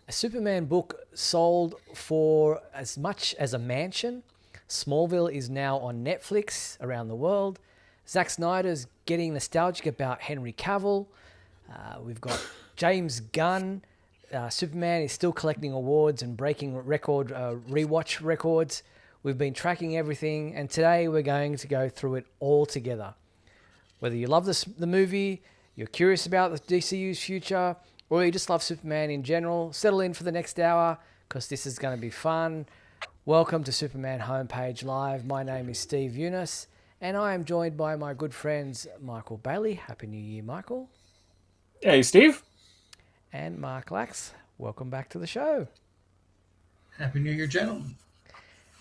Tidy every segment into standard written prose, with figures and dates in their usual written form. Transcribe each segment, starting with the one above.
A Superman book sold for as much as a mansion. Smallville is now on Netflix around the world. Zack Snyder's getting nostalgic about Henry Cavill. We've got James Gunn. Superman is still collecting awards and breaking record rewatch records. We've been tracking everything, and today we're going to go through it all together. Whether you love the movie, you're curious about the DCU's future, or you just love Superman in general, settle in for the next hour because this is going to be fun. Welcome to Superman Homepage Live. My name is Steve Eunice, and I am joined by my good friends Michael Bailey. Happy New Year, Michael. Hey, Steve. And Mark Lax. Welcome back to the show. Happy New Year, gentlemen.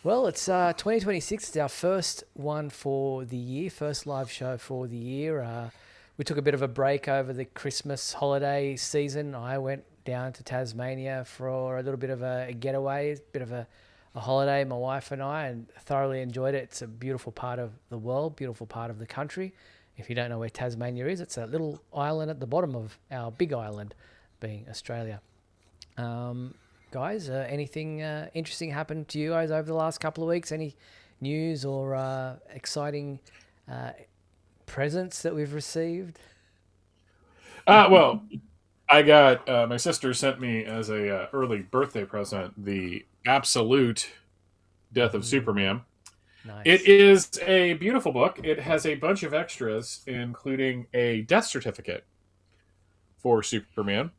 Well, it's 2026. It's our first one for the year, first live show for the year. We took a bit of a break over the Christmas holiday season. I went down to Tasmania for a little bit of a getaway, a bit of a holiday, my wife and I, and thoroughly enjoyed it. It's a beautiful part of the world, beautiful part of the country. If you don't know where Tasmania is, it's a little island at the bottom of our big island, being Australia. Guys, anything interesting happened to you guys over the last couple of weeks? Any news or exciting presents that we've received? Well, I got my sister sent me as a early birthday present the Absolute Death of Superman. Nice. It is a beautiful book. It has a bunch of extras, including a death certificate for Superman,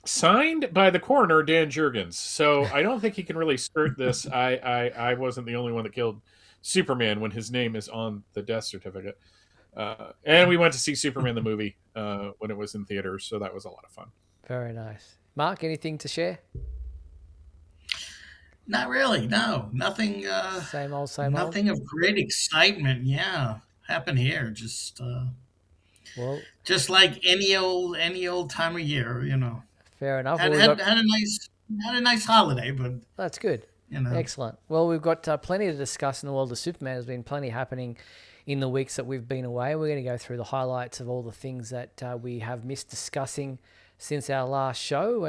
signed by the coroner, Dan Jurgens. So I don't think he can really skirt this. I wasn't the only one that killed Superman when his name is on the death certificate. And we went to see Superman the movie when it was in theaters, so that was a lot of fun. Very nice. Mark, anything to share? Not really. No, nothing. Same old. Nothing of great excitement. Yeah, happened here. Well, just like any old time of year. Fair enough. Had a nice holiday, but that's good. Excellent. Well, we've got plenty to discuss in the world of Superman. There's been plenty happening in the weeks that we've been away. We're going to go through the highlights of all the things that we have missed discussing since our last show.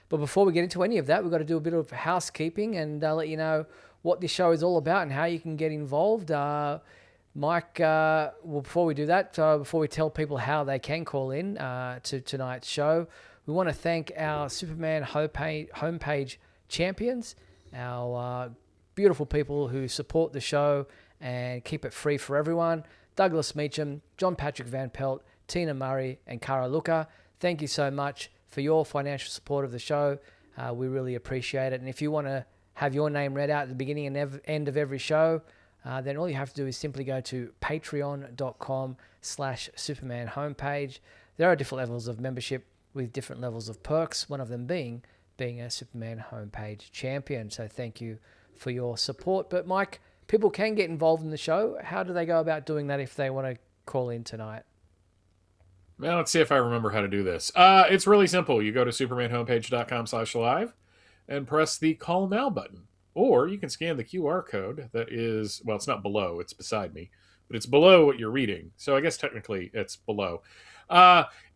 But before we get into any of that, we've got to do a bit of housekeeping and let you know what this show is all about and how you can get involved. Mike, before we do that, before we tell people how they can call in to tonight's show, we want to thank our Superman homepage champions, our beautiful people who support the show and keep it free for everyone. Douglas Meacham, John Patrick Van Pelt, Tina Murray, and Cara Luca. Thank you so much for your financial support of the show. We really appreciate it. And if you want to have your name read out at the beginning and end of every show, then all you have to do is simply go to patreon.com/Superman homepage. There are different levels of membership with different levels of perks, one of them being a Superman homepage champion. So thank you for your support. But Mike, people can get involved in the show. How do they go about doing that if they want to call in tonight? Well, let's see if I remember how to do this. It's really simple. You go to supermanhomepage.com/live and press the call now button. Or you can scan the QR code that is, well, it's not below, it's beside me, but it's below what you're reading. So I guess technically it's below.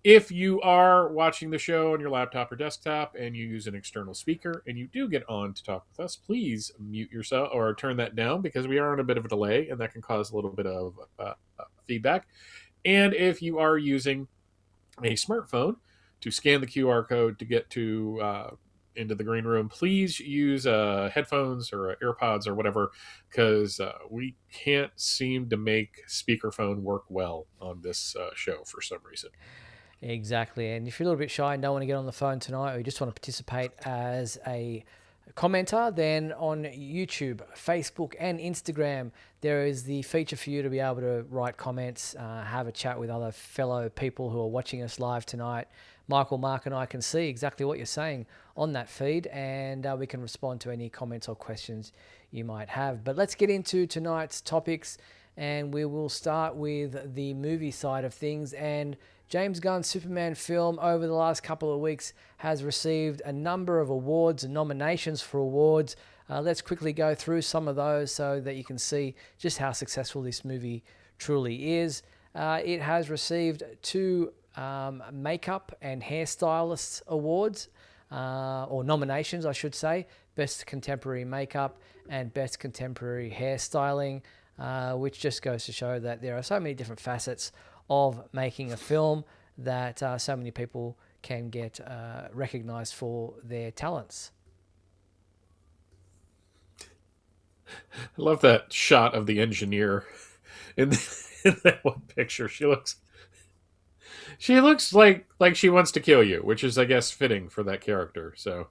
If you are watching the show on your laptop or desktop and you use an external speaker and you do get on to talk with us, please mute yourself or turn that down because we are on a bit of a delay and that can cause a little bit of feedback. And if you are using a smartphone to scan the QR code to get to into the green room, please use headphones or AirPods or whatever, because we can't seem to make speakerphone work well on this show for some reason. Exactly. And if you're a little bit shy and don't want to get on the phone tonight, or you just want to participate as a commenter, then on YouTube, Facebook, and Instagram, there is the feature for you to be able to write comments, have a chat with other fellow people who are watching us live tonight. Michael, Mark, and I can see exactly what you're saying on that feed, and we can respond to any comments or questions you might have. But let's get into tonight's topics, and we will start with the movie side of things. And James Gunn's Superman film over the last couple of weeks has received a number of awards and nominations for awards. Let's quickly go through some of those so that you can see just how successful this movie truly is. It has received 2 makeup and hairstylists awards. or nominations, I should say: Best Contemporary Makeup and Best Contemporary Hairstyling, which just goes to show that there are so many different facets of making a film that so many people can get recognized for their talents. I love that shot of the engineer in, in that one picture. She looks like she wants to kill you, which is, I guess, fitting for that character. So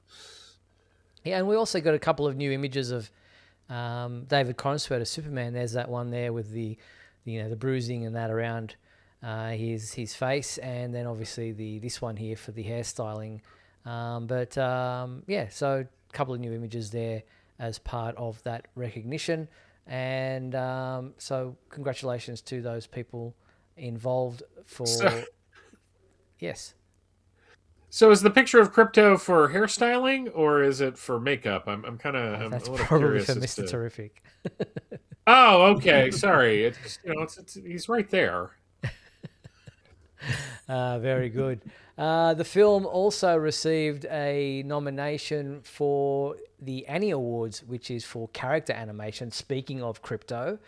yeah, and we also got a couple of new images of David Corenswet as Superman. There's that one there with the bruising and that around his face, and then obviously this one here for the hairstyling. Yeah, so a couple of new images there as part of that recognition, and so congratulations to those people involved for. Yes. So is the picture of Crypto for hairstyling or is it for makeup? I'm kind of That's a little probably curious for as Mr. to... Terrific. Oh, okay. Sorry. It's he's right there. Very good. The film also received a nomination for the Annie Awards, which is for character animation. Speaking of Crypto,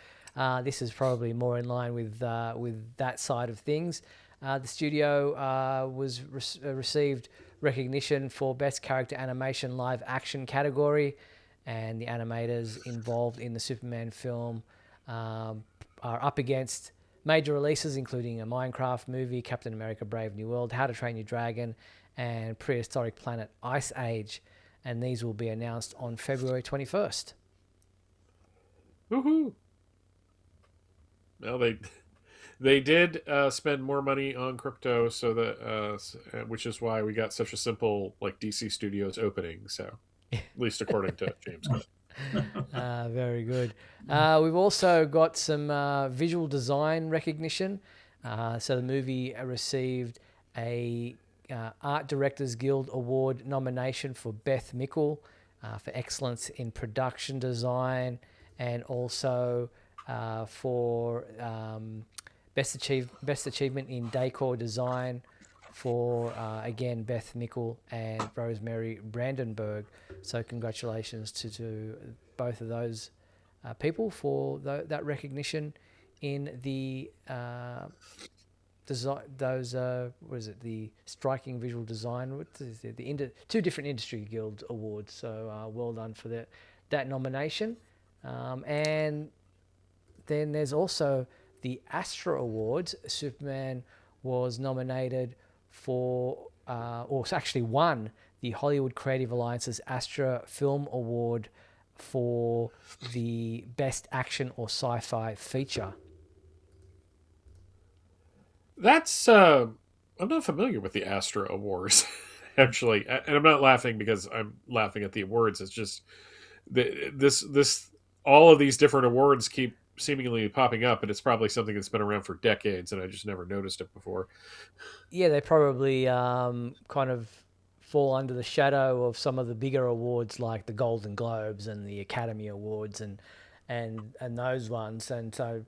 this is probably more in line with that side of things. The studio received recognition for Best Character Animation Live Action category, and the animators involved in the Superman film are up against major releases, including a Minecraft movie, Captain America Brave New World, How to Train Your Dragon, and Prehistoric Planet Ice Age. And these will be announced on February 21st. Woohoo! Well, they did spend more money on Crypto, so that which is why we got such a simple DC Studios opening. So, at least according to James Gunn. Very good. We've also got some visual design recognition. So the movie received a Art Directors Guild Award nomination for Beth Mickle for excellence in production design, and also for best achievement in decor design for again Beth Mickle and Rosemary Brandenburg. So congratulations to both of those people for that recognition in the design. Those what is it? The striking visual design. What is it? Two different industry guild awards. So well done for that nomination. And then there's also the Astra Awards. Superman was nominated for, or actually won the Hollywood Creative Alliance's Astra Film Award for the Best Action or Sci-Fi Feature. That's I'm not familiar with the Astra Awards, actually, and I'm not laughing because I'm laughing at the awards. It's just this all of these different awards keep seemingly popping up, and it's probably something that's been around for decades, and I just never noticed it before. Yeah, they probably kind of fall under the shadow of some of the bigger awards like the Golden Globes and the Academy Awards and those ones, and so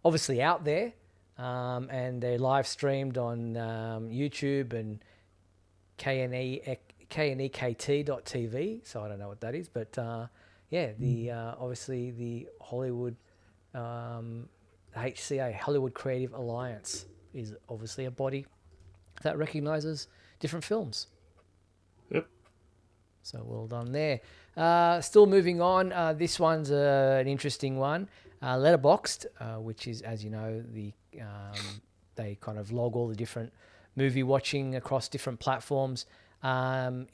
obviously out there, and they're live streamed on YouTube and knekt.tv. So I don't know what that is, but yeah, the obviously the Hollywood HCA, Hollywood Creative Alliance, is obviously a body that recognizes different films. Yep. So well done there. Still moving on. This one's an interesting one. Letterboxd, which is, as you know, they kind of log all the different movie watching across different platforms. James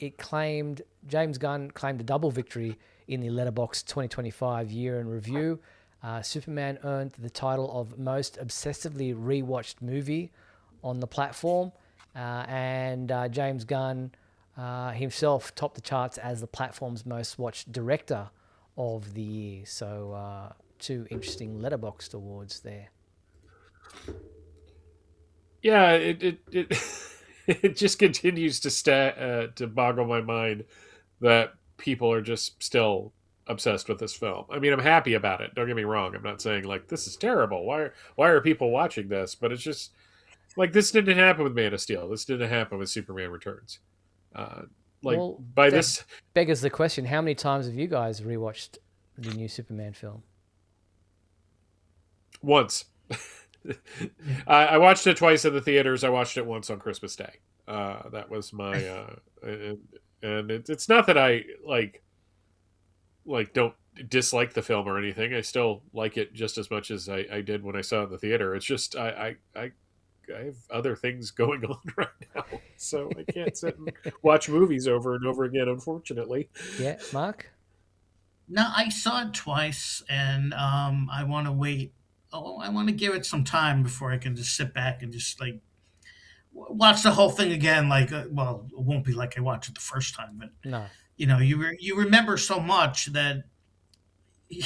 Gunn claimed a double victory in the Letterboxd 2025 year in review. Superman earned the title of most obsessively rewatched movie on the platform, and James Gunn himself topped the charts as the platform's most watched director of the year. So two interesting Letterboxd awards there. Yeah, it it just continues to boggle my mind that people are just still obsessed with this film. I mean, I'm happy about it. Don't get me wrong. I'm not saying like this is terrible. Why are people watching this? But it's just like this didn't happen with Man of Steel. This didn't happen with Superman Returns. like Well, by that this beggars the question: how many times have you guys rewatched the new Superman film? once. I watched it twice in the theaters. I watched it once on Christmas Day. That was my and it's not that I don't dislike the film or anything. I still like it just as much as I did when I saw it in the theater. It's just I have other things going on right now, so I can't sit and watch movies over and over again. Unfortunately, Yeah, Mark. No, I saw it twice, and I want to wait. Oh, I want to give it some time before I can just sit back and just like watch the whole thing again. Like, well, it won't be like I watched it the first time, but No. you remember so much that you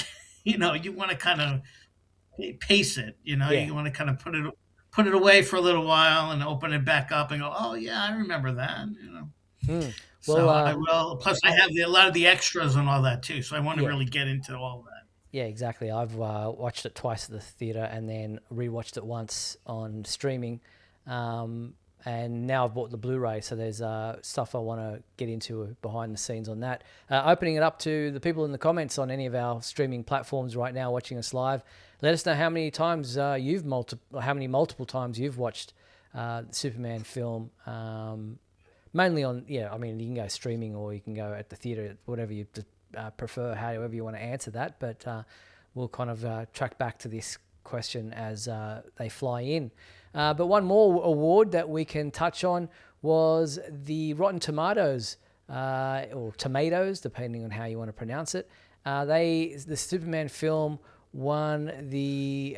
want to kind of pace it. Yeah. You want to kind of put it away for a little while and open it back up and go, oh yeah, I remember that. Hmm. So Well, I will. Plus, I have a lot of the extras and all that too. So I want to yeah. really get into all that. Yeah, exactly. I've watched it twice at the theater and then rewatched it once on streaming. And now I've bought the Blu-ray, so there's stuff I want to get into behind the scenes on that. Opening it up to the people in the comments on any of our streaming platforms right now watching us live. Let us know how many times how many multiple times you've watched the Superman film. Mainly on, I mean, you can go streaming or you can go at the theater, whatever you prefer, however you want to answer that. But we'll kind of track back to this question as they fly in. But one more award that we can touch on was the Rotten Tomatoes, or Tomatoes, depending on how you want to pronounce it. The Superman film won the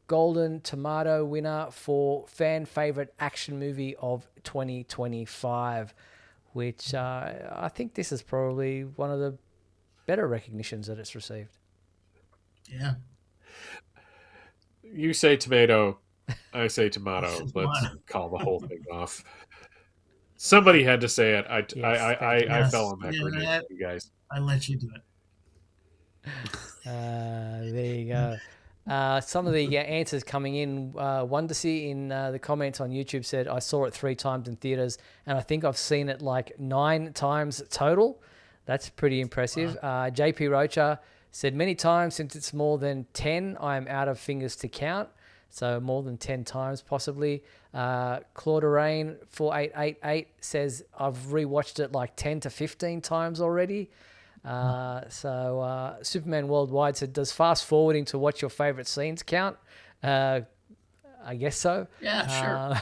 Golden Tomato winner for fan favorite action movie of 2025, which I think this is probably one of the better recognitions that it's received. Yeah. you say tomato, I say tomato. Let's call the whole thing off. Somebody had to say it. I fell on that grenade, you guys. I let you do it. There you go. Some of the answers coming in. Wondersea in the comments on YouTube said, I saw it 3 times in theaters, and I think I've seen it like 9 times total. That's pretty impressive. Wow. JP Rocha said, many times, since it's more than 10, I am out of fingers to count. So more than 10 times possibly. Claude Rain 4888 says, I've rewatched it like 10 to 15 times already. Superman Worldwide said, does fast forwarding to watch your favorite scenes count? I guess so. Yeah, sure.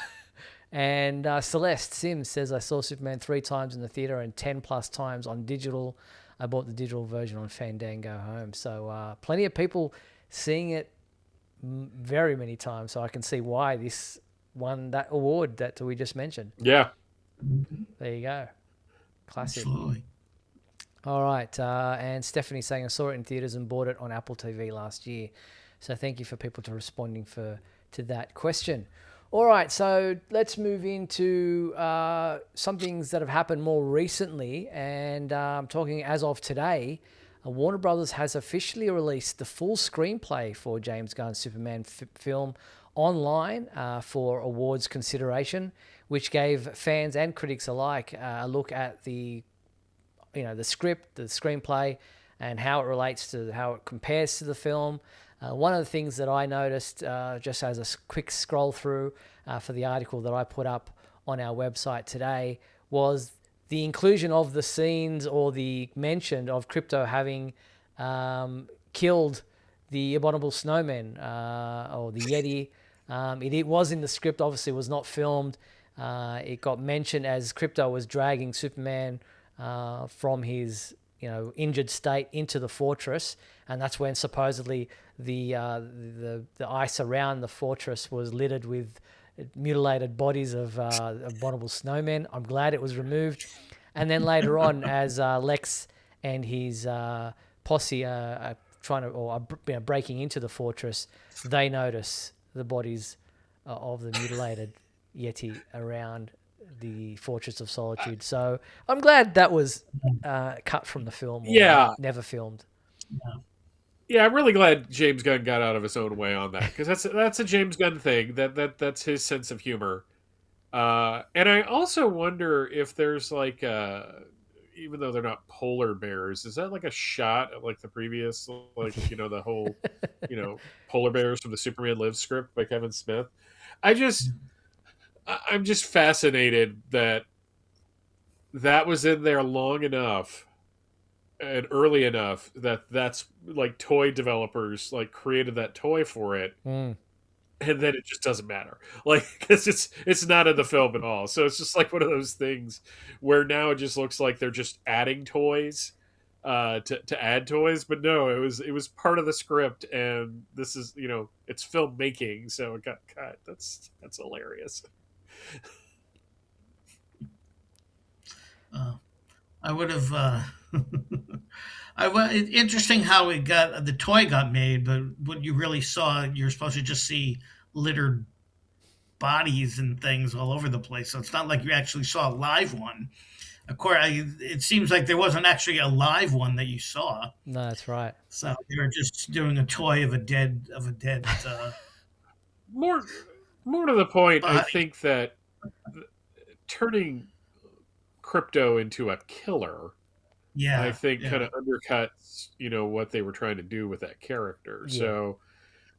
And Celeste Sims says, I saw Superman 3 times in the theater and 10 plus times on digital. I bought the digital version on Fandango home. So plenty of people seeing it very many times. So I can see why this won that award that we just mentioned. Yeah. There you go. Classic. Absolutely. All right. And Stephanie saying, I saw it in theaters and bought it on Apple TV last year. So thank you for people responding to that question. All right. So let's move into some things that have happened more recently. And I'm talking as of today, Warner Brothers has officially released the full screenplay for James Gunn's Superman film online for awards consideration, which gave fans and critics alike a look at the script, the screenplay, and how it relates to how it compares to the film. One of the things that I noticed just as a quick scroll through for the article that I put up on our website today was the inclusion of the scenes or the mention of Krypto having killed the abominable snowman or the Yeti. It was in the script, obviously was not filmed. It got mentioned as Krypto was dragging Superman from his injured state into the fortress, and that's when supposedly the ice around the fortress was littered with mutilated bodies of abominable snowmen. I'm glad it was removed. And then later on, as Lex and his posse are trying to breaking into the fortress, they notice the bodies of the mutilated Yeti around the Fortress of Solitude. So I'm glad that was cut from the film. Yeah, never filmed. Yeah, I'm really glad James Gunn got out of his own way on that, because that's a James Gunn thing. That's his sense of humor. And I also wonder if there's like even though they're not polar bears, is that like a shot at like the previous, like, the whole, polar bears from the Superman Live script by Kevin Smith? I just, I'm just fascinated that that was in there long enough and early enough that that's like toy developers like created that toy for it, Mm. and then it just doesn't matter, like, because it's not in the film at all. So it's just like one of those things where now it just looks like they're just adding toys to add toys, but no, it was part of the script, and this is, it's filmmaking, so it got cut. That's hilarious. Uh, I would have. Interesting how it got the toy got made, but what you really saw, you're supposed to just see littered bodies and things all over the place. So it's not like you actually saw a live one. Of course, it seems like there wasn't actually a live one that you saw. No, that's right. So they were just doing a toy of a dead more more to the point, I body. think that turning Crypto into a killer, I Yeah, think, kind yeah, of undercuts, what they were trying to do with that character. Yeah. So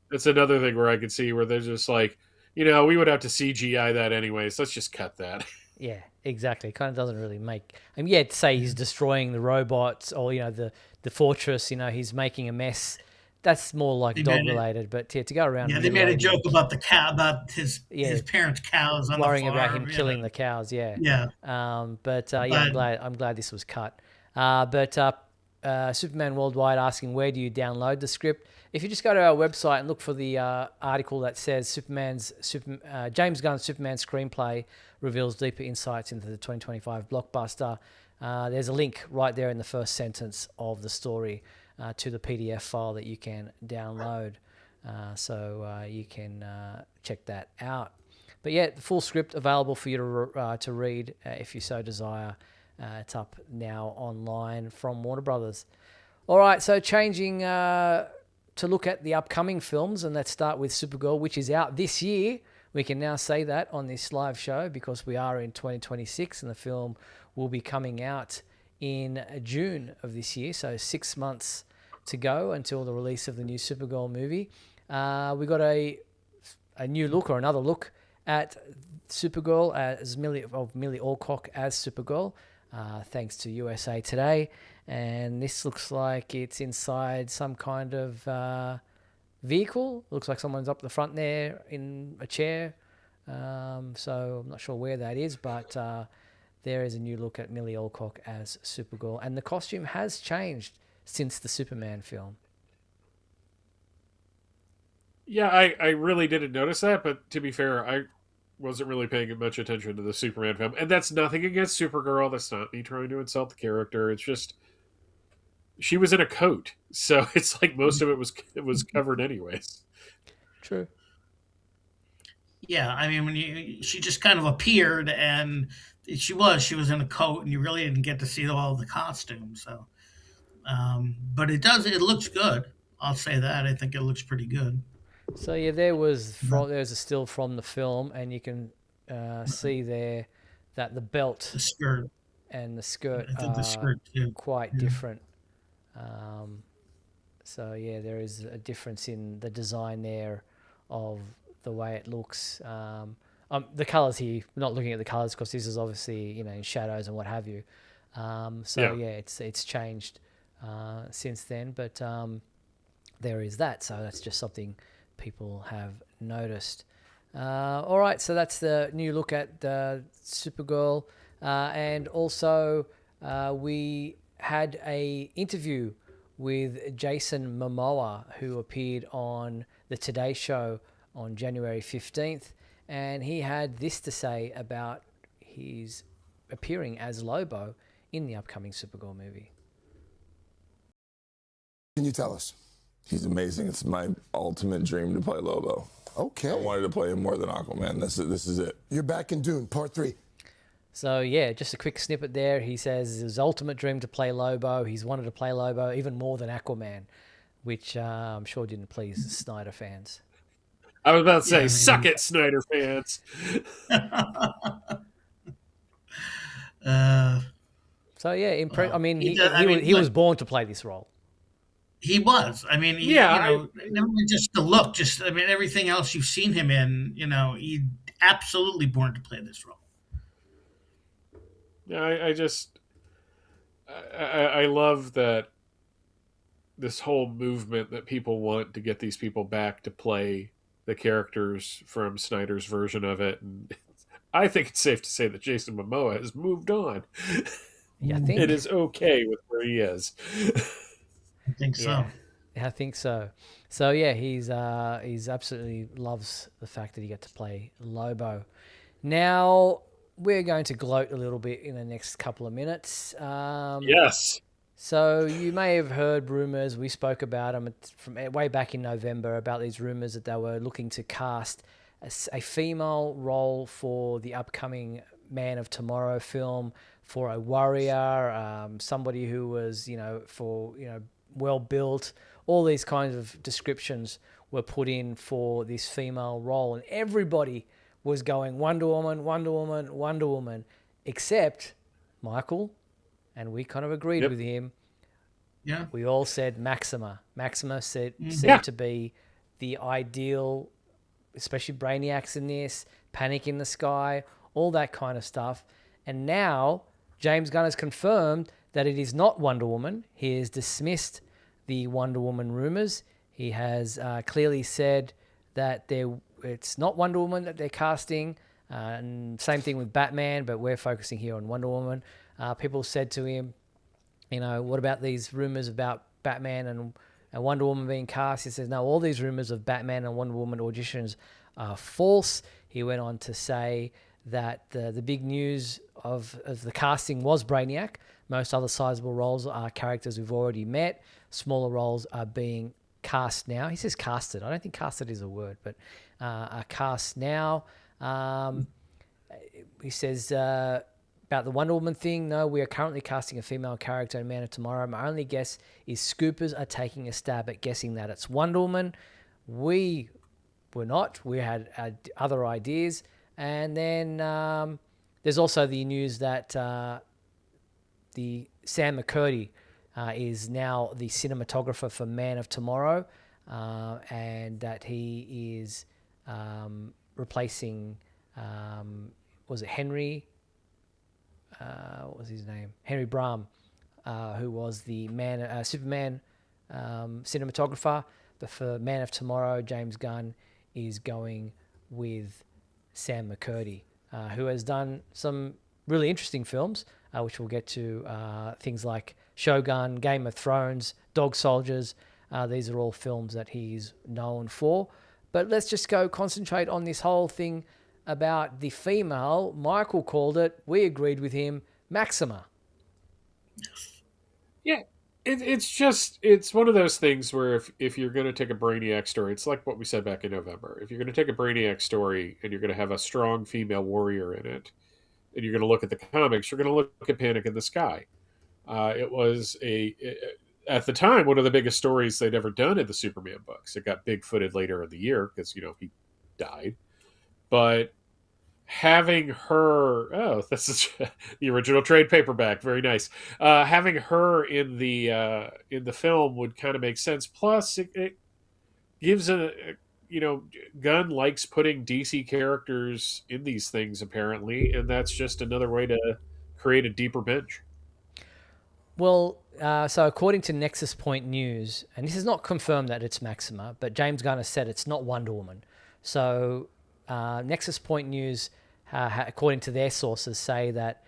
that's another thing where I could see where they're just like, we would have to CGI that anyways. Let's just cut that. Yeah, exactly. It kind of doesn't really make. I mean, yeah, to say he's destroying the robots or the fortress, he's making a mess. That's more like they dog made it. related. But yeah, to go around Yeah, they made a mutilating, joke about the cow, about yeah, his parents' cows on the worrying about him farm. killing the cows. Yeah. Yeah, But yeah, but I'm glad this was cut. But Superman Worldwide asking, where do you download the script? If you just go to our website and look for the article that says James Gunn's Superman screenplay reveals deeper insights into the 2025 blockbuster, there's a link right there in the first sentence of the story to the PDF file that you can download. So you can check that out. But yeah, the full script available for you to read if you so desire. It's up now online from Warner Brothers. All right, so changing to look at the upcoming films, and let's start with Supergirl, which is out this year. We can now say that on this live show because we are in 2026, and the film will be coming out in June of this year. So 6 months to go until the release of the new Supergirl movie. We got a new look or another look at Supergirl as Millie Alcock as Supergirl, thanks to USA Today. And this looks like it's inside some kind of vehicle. Looks like someone's up the front there in a chair. So I'm not sure where that is, but there is a new look at Millie Alcock as Supergirl. And the costume has changed since the Superman film. Yeah, I really didn't notice that, but to be fair, I wasn't really paying much attention to the Superman film. And that's nothing against Supergirl. That's not me trying to insult the character. It's just she was in a coat, so it's like most of it was covered anyways. True. yeah, I mean, she just kind of appeared, and she was in a coat, and you really didn't get to see all the costumes. So, but it looks good. I'll say that. I think it looks pretty good. So yeah, there's a still from the film, and you can see there that the belt The skirt, and the skirt I think the are skirt too. quite Yeah. different. Um, so yeah, there is a difference in the design there of the way it looks. The colors here, we're not looking at the colors because this is obviously in shadows and what have you. So Yeah. yeah, it's changed since then, but there is that. So that's just something people have noticed. All right, so that's the new look at Supergirl, and also we had a interview with Jason Momoa, who appeared on the Today Show on January 15th, and he had this to say about his appearing as Lobo in the upcoming Supergirl movie. Can you tell us? He's amazing. It's my ultimate dream to play Lobo. Okay. I wanted to play him more than Aquaman. This is it. You're back in Dune, part 3. So yeah, just a quick snippet there. He says his ultimate dream to play Lobo. He's wanted to play Lobo even more than Aquaman, which I'm sure didn't please Snyder fans. I was about to say, Yeah, suck it, Snyder fans. uh, So yeah, I well, mean, he does, I mean, he look, was born to play this role. he was. I mean, Yeah, never mind just the look, just I mean, everything else you've seen him in, he absolutely born to play this role. I just I love that this whole movement that people want to get these people back to play the characters from Snyder's version of it, and I think it's safe to say that Jason Momoa has moved on. Yeah, I It think. is okay with where he is. I think Yeah, so. I think so. So yeah, he's absolutely loves the fact that he got to play Lobo. Now we're going to gloat a little bit in the next couple of minutes. Yes. So you may have heard rumors. We spoke about them from way back in November about these rumors that they were looking to cast a female role for the upcoming Man of Tomorrow film, for a warrior, somebody who was well built. All these kinds of descriptions were put in for this female role, and everybody was going Wonder Woman, Wonder Woman, Wonder Woman, except Michael, and we kind of agreed Yep. with him. Yeah. We all said Maxima. Maxima seemed Yeah. to be the ideal, especially Brainiac's in this, Panic in the Sky, all that kind of stuff. And now James Gunn has confirmed that it is not Wonder Woman. He has dismissed the Wonder Woman rumors. He has clearly said that it's not Wonder Woman that they're casting. And same thing with Batman, but we're focusing here on Wonder Woman. People said to him, what about these rumors about Batman and Wonder Woman being cast? He says, no, all these rumors of Batman and Wonder Woman auditions are false. He went on to say that the big news of the casting was Brainiac. Most other sizable roles are characters we've already met. Smaller roles are being cast now. He says casted. I don't think casted is a word, but are cast now. He says about the Wonder Woman thing, no, we are currently casting a female character in Man of Tomorrow. My only guess is Scoopers are taking a stab at guessing that it's Wonder Woman. We were not. We had other ideas. And then there's also the news that the Sam McCurdy is now the cinematographer for Man of Tomorrow, and that he is replacing, was it Henry? What was his name? Henry Brahm, who was the Superman cinematographer. But for Man of Tomorrow, James Gunn is going with Sam McCurdy, who has done some really interesting films, which we'll get to, things like Shogun, Game of Thrones, Dog Soldiers. These are all films that he's known for. But let's just go concentrate on this whole thing about the female. Michael called it. We agreed with him. Maxima. Yeah. It's one of those things where if you're going to take a Brainiac story, it's like what we said back in November. If you're going to take a Brainiac story and you're going to have a strong female warrior in it, and you're going to look at the comics, you're going to look at Panic in the Sky. It was at the time, one of the biggest stories they'd ever done in the Superman books. It got big-footed later in the year because, he died. But having her, this is the original trade paperback, very nice. Having her in the film would kind of make sense. Plus, it gives Gunn likes putting DC characters in these things apparently, and that's just another way to create a deeper bench. Well, so according to Nexus Point News, and this is not confirmed that it's Maxima, but James Gunn has said it's not Wonder Woman. So Nexus Point News, according to their sources, say that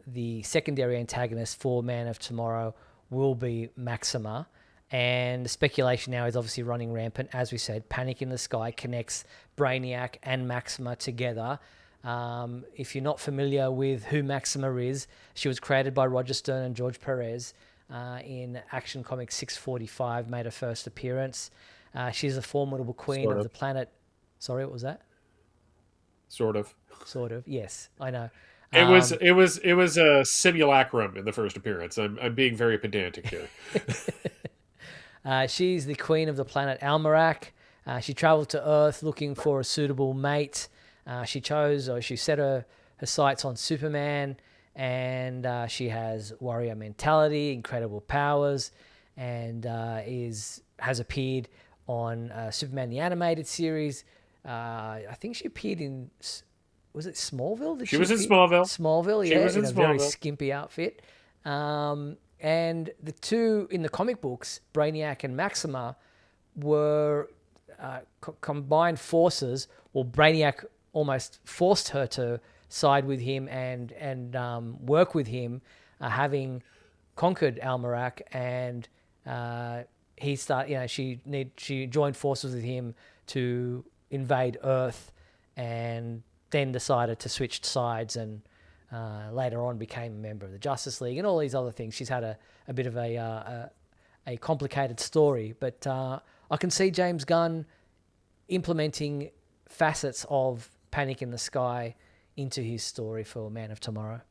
the secondary antagonist for Man of Tomorrow will be Maxima. And the speculation now is obviously running rampant. As we said, Panic in the Sky connects Brainiac and Maxima together. If you're not familiar with who Maxima is, she was created by Roger Stern and George Perez in Action Comics 645, made her first appearance. She's a formidable queen of the planet. Sorry, what was that? Sort of, yes, I know. It was a simulacrum in the first appearance. I'm being very pedantic here. She's the queen of the planet Almerac. She traveled to Earth looking for a suitable mate. She set her sights on Superman, and she has warrior mentality, incredible powers, and has appeared on Superman the Animated Series. I think she appeared in, was it Smallville? She was in Smallville. Smallville, She yeah, was in a very Smallville. skimpy outfit. And the two in the comic books, Brainiac and Maxima, were combined forces. Well, Brainiac almost forced her to side with him and work with him, having conquered Almerac, and she joined forces with him to invade Earth, and then decided to switch sides, and later on became a member of the Justice League and all these other things. She's had a bit of a complicated story, but I can see James Gunn implementing facets of Panic in the Sky into his story for Man of Tomorrow.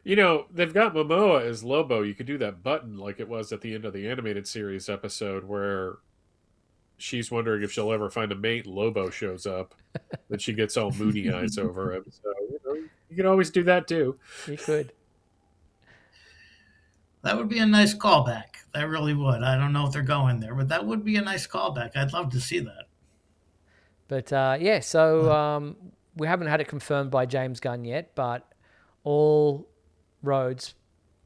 You know, they've got Momoa as Lobo. You could do that button like it was at the end of the animated series episode where she's wondering if she'll ever find a mate. Lobo shows up, that she gets all moody eyes over him. So, you can always do that too. You could. That would be a nice callback. That really would. I don't know if they're going there, but that would be a nice callback. I'd love to see that. But so we haven't had it confirmed by James Gunn yet, but all roads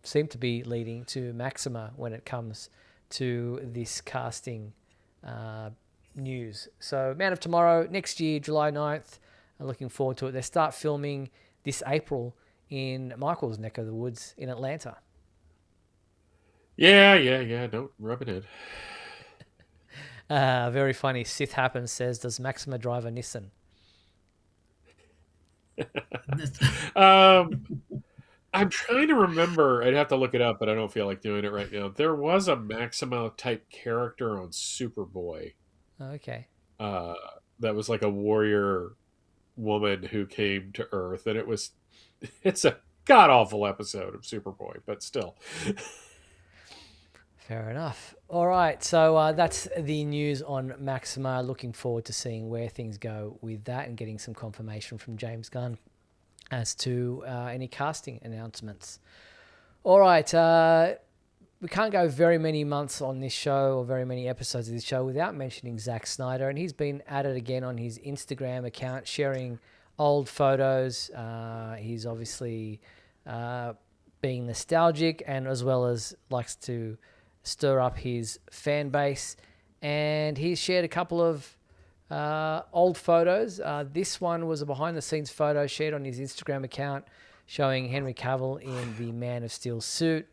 seem to be leading to Maxima when it comes to this casting news. So Man of Tomorrow next year, July 9th. I'm looking forward to it. They start filming this April in Michael's neck of the woods in Atlanta. Yeah. Don't rub it in. Very funny. Sith Happens says, does Maxima drive a Nissan? I'm trying to remember. I'd have to look it up, but I don't feel like doing it right now. There was a Maxima type character on Superboy. Okay. That was like a warrior woman who came to Earth, and it's a god awful episode of Superboy, but still. Fair enough. All right, so that's the news on Maxima. Looking forward to seeing where things go with that and getting some confirmation from James Gunn as to any casting announcements. All right, we can't go very many months on this show or very many episodes of this show without mentioning Zack Snyder, and he's been at it again on his Instagram account, sharing old photos. He's obviously being nostalgic, and as well as likes to stir up his fan base, and he's shared a couple of old photos. This one was a behind-the-scenes photo shared on his Instagram account showing Henry Cavill in the Man of Steel suit.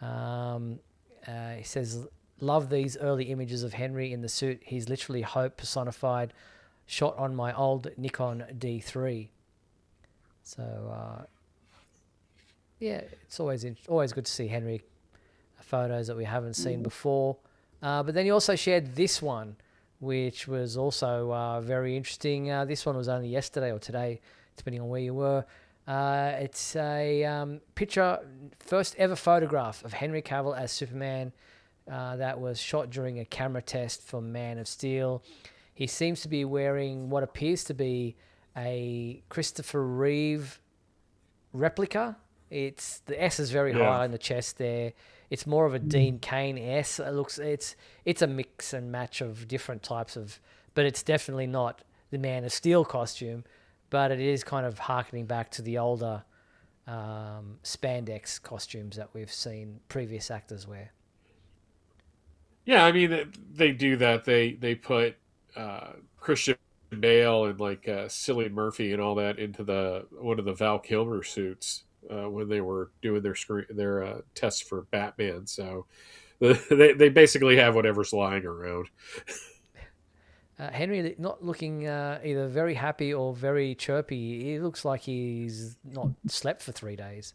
He says, love these early images of Henry in the suit. He's literally hope personified, shot on my old Nikon D3. So, it's always good to see Henry photos that we haven't seen before. But then he also shared this one, which was also very interesting. This one was only yesterday or today, depending on where you were. It's a picture, first ever photograph of Henry Cavill as Superman that was shot during a camera test for Man of Steel. He seems to be wearing what appears to be a Christopher Reeve replica. The S is very high on the chest there. It's more of a Dean Cain S. It's a mix and match of different types of, but it's definitely not the Man of Steel costume, but it is kind of harkening back to the older spandex costumes that we've seen previous actors wear. Yeah, I mean, they do that. They put Christian Bale and like Cillian Murphy and all that into one of the Val Kilmer suits when they were doing their tests for Batman. So they basically have whatever's lying around. Henry not looking either very happy or very chirpy. He looks like he's not slept for 3 days.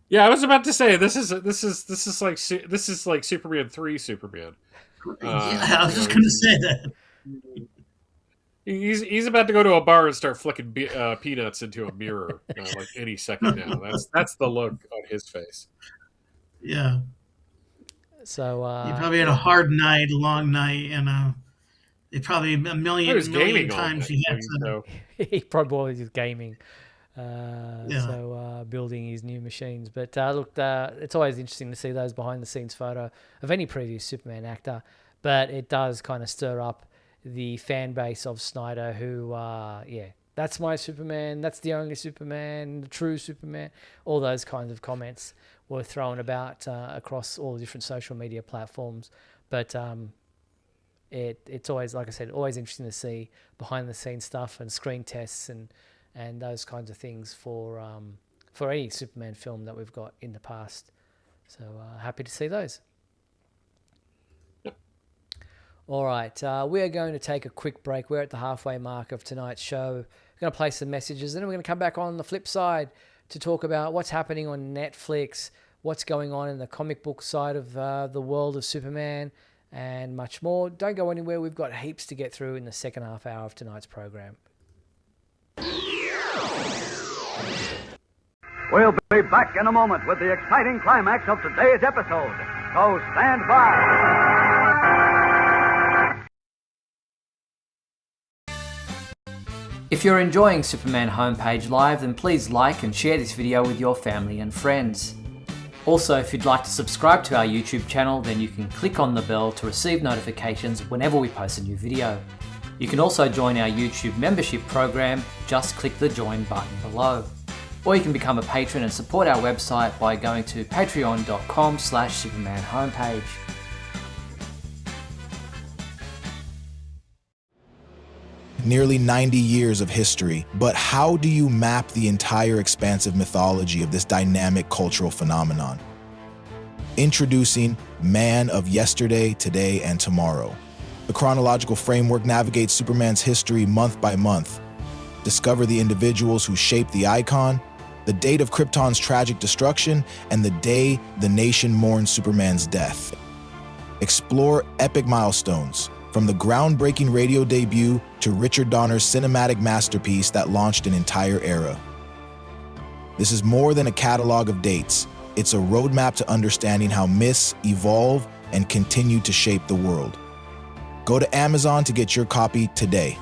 Yeah, I was about to say this is like Superman 3 Superman. Yeah, I was just going to say that. He's about to go to a bar and start flicking peanuts into a mirror like any second now. That's the look on his face. Yeah. So he probably had a hard night, a long night, and they probably a I million was gaming all times night, he had to. so he probably was just gaming. Yeah. Building his new machines. But look, it's always interesting to see those behind the scenes photo of any previous Superman actor. But it does kind of stir up the fan base of Snyder who, that's my Superman, that's the only Superman, the true Superman. All those kinds of comments were thrown about across all the different social media platforms. But it's always, like I said, always interesting to see behind the scenes stuff and screen tests and those kinds of things for any Superman film that we've got in the past. So happy to see those. Yep. All right, we are going to take a quick break. We're at the halfway mark of tonight's show. We're going to play some messages, and then we're going to come back on the flip side to talk about what's happening on Netflix, what's going on in the comic book side of the world of Superman, and much more. Don't go anywhere. We've got heaps to get through in the second half hour of tonight's program. We'll be back in a moment with the exciting climax of today's episode. So stand by. If you're enjoying Superman Homepage Live, then please like and share this video with your family and friends. Also, if you'd like to subscribe to our YouTube channel, then you can click on the bell to receive notifications whenever we post a new video. You can also join our YouTube membership program, just click the join button below. Or you can become a patron and support our website by going to patreon.com/Superman Homepage. Nearly 90 years of history, but how do you map the entire expansive mythology of this dynamic cultural phenomenon? Introducing Man of Yesterday, Today, and Tomorrow. The chronological framework navigates Superman's history month by month. Discover the individuals who shaped the icon, the date of Krypton's tragic destruction, and the day the nation mourns Superman's death. Explore epic milestones, from the groundbreaking radio debut to Richard Donner's cinematic masterpiece that launched an entire era. This is more than a catalog of dates. It's a roadmap to understanding how myths evolve and continue to shape the world. Go to Amazon to get your copy today.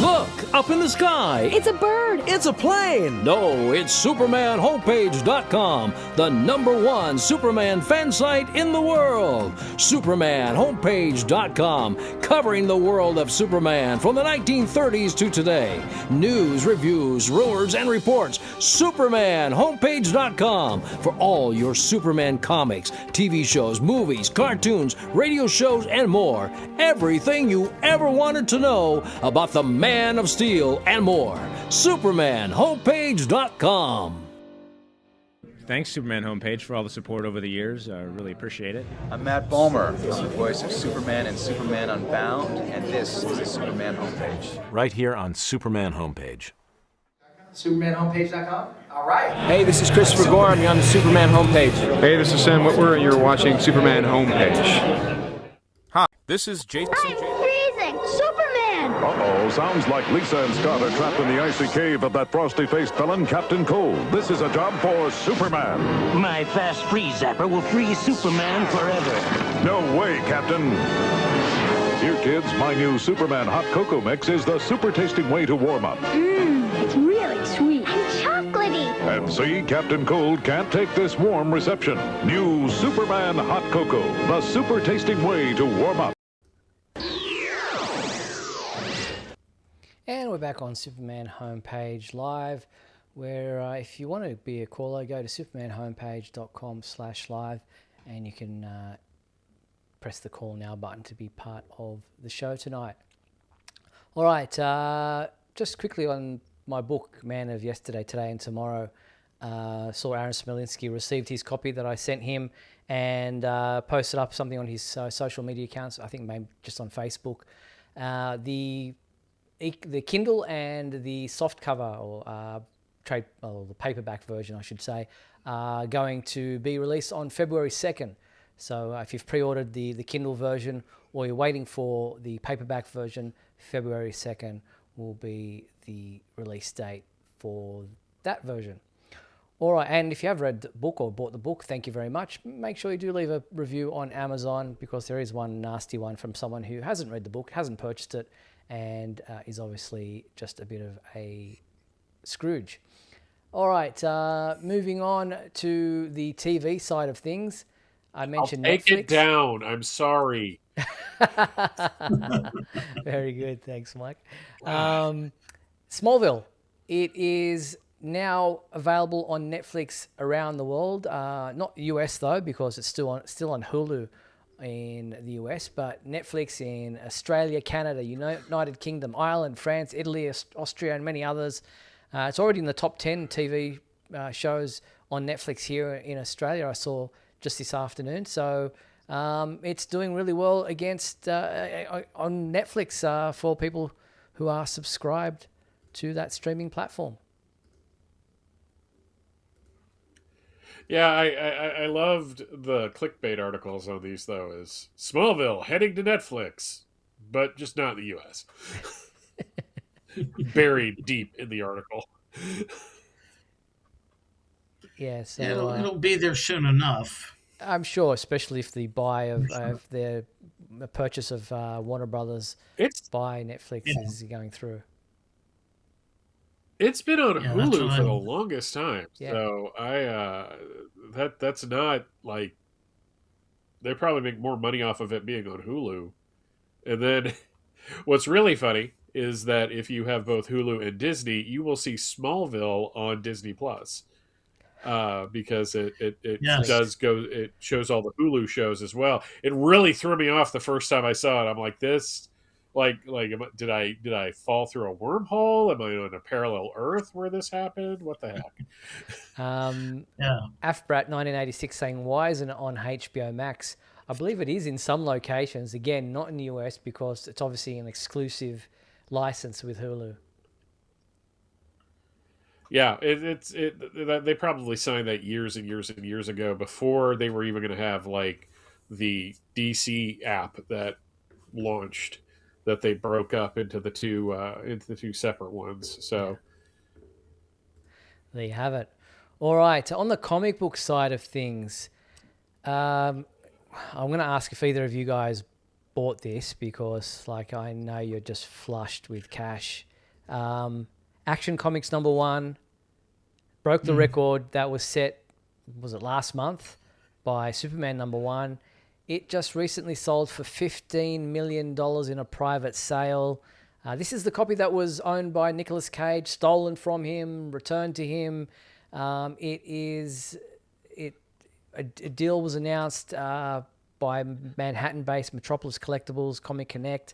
Look, up in the sky. It's a bird. It's a plane. No, it's SupermanHomepage.com, the #1 Superman fan site in the world. SupermanHomepage.com, covering the world of Superman from the 1930s to today. News, reviews, rumors, and reports. SupermanHomepage.com for all your Superman comics, TV shows, movies, cartoons, radio shows, and more. Everything you ever wanted to know about the Man of Steel and more. SupermanHomepage.com. Thanks, Superman Homepage, for all the support over the years. I really appreciate it. I'm Matt Bomer. I'm the voice of Superman in Superman Unbound, and this is the Superman Homepage. Right here on Superman Homepage. SupermanHomepage.com? All right. Hey, this is Christopher Gorham. You're on the Superman Homepage. Hey, this is Sam Witwer, and you're watching Superman Homepage. Hi, this is Jason. I'm freezing! Superman! Uh-oh, sounds like Lisa and Scott are trapped in the icy cave of that frosty-faced villain, Captain Cold. This is a job for Superman. My fast freeze zapper will freeze Superman forever. No way, Captain. Here, kids, my new Superman hot cocoa mix is the super tasting way to warm up. It's really sweet and chocolatey. And see, Captain Cold can't take this warm reception. New Superman hot cocoa, the super tasting way to warm up. And we're back on Superman Homepage Live, where if you want to be a caller, go to supermanhomepage.com/live, and you can press the call now button to be part of the show tonight. All right, just quickly on my book, Man of Yesterday, Today, and Tomorrow. Saw Aaron Smolinski received his copy that I sent him and posted up something on his social media accounts, I think maybe just on Facebook. The Kindle and the soft cover, or the paperback version, I should say, are going to be released on February 2nd. So if you've pre-ordered the Kindle version or you're waiting for the paperback version, February 2nd will be the release date for that version. All right, and if you have read the book or bought the book, thank you very much. Make sure you do leave a review on Amazon, because there is one nasty one from someone who hasn't read the book, hasn't purchased it, and is obviously just a bit of a Scrooge. All right, moving on to the TV side of things. I mentioned I'll take Netflix. it down. I'm sorry. Very good. Thanks, Mike. Smallville. It is now available on Netflix around the world. Not US though, because it's still on Hulu in the US, but Netflix in Australia, Canada, United Kingdom, Ireland, France, Italy, Austria, and many others. It's already in the top 10 TV shows on Netflix here in Australia. I saw just this afternoon. So it's doing really well against on Netflix for people who are subscribed to that streaming platform. Yeah, I loved the clickbait articles on these, though, is Smallville heading to Netflix, but just not in the U.S. Buried deep in the article. Yeah, so it'll be there soon enough. I'm sure, especially if the buy of their purchase of Warner Brothers by Netflix is going through. It's been on Hulu for the longest time, so that's not like they probably make more money off of it being on Hulu. And then what's really funny is that if you have both Hulu and Disney, you will see Smallville on Disney Plus because it shows all the Hulu shows as well. It really threw me off the first time I saw it. I'm like, this. Like, did I fall through a wormhole? Am I on a parallel Earth where this happened? What the heck? Afbrat 1986 saying, why isn't it on HBO Max? I believe it is in some locations. Again, not in the US because it's obviously an exclusive license with Hulu. Yeah, they probably signed that years and years and years ago before they were even going to have like the DC app that launched. That they broke up into the two separate ones. So there you have it. All right, on the comic book side of things, I'm going to ask if either of you guys bought this because, like, I know you're just flushed with cash. Action Comics #1 broke the record that was set. Was it last month by Superman #1? It just recently sold for $15 million in a private sale. This is the copy that was owned by Nicolas Cage, stolen from him, returned to him. A deal was announced by Manhattan-based Metropolis Collectibles, Comic Connect.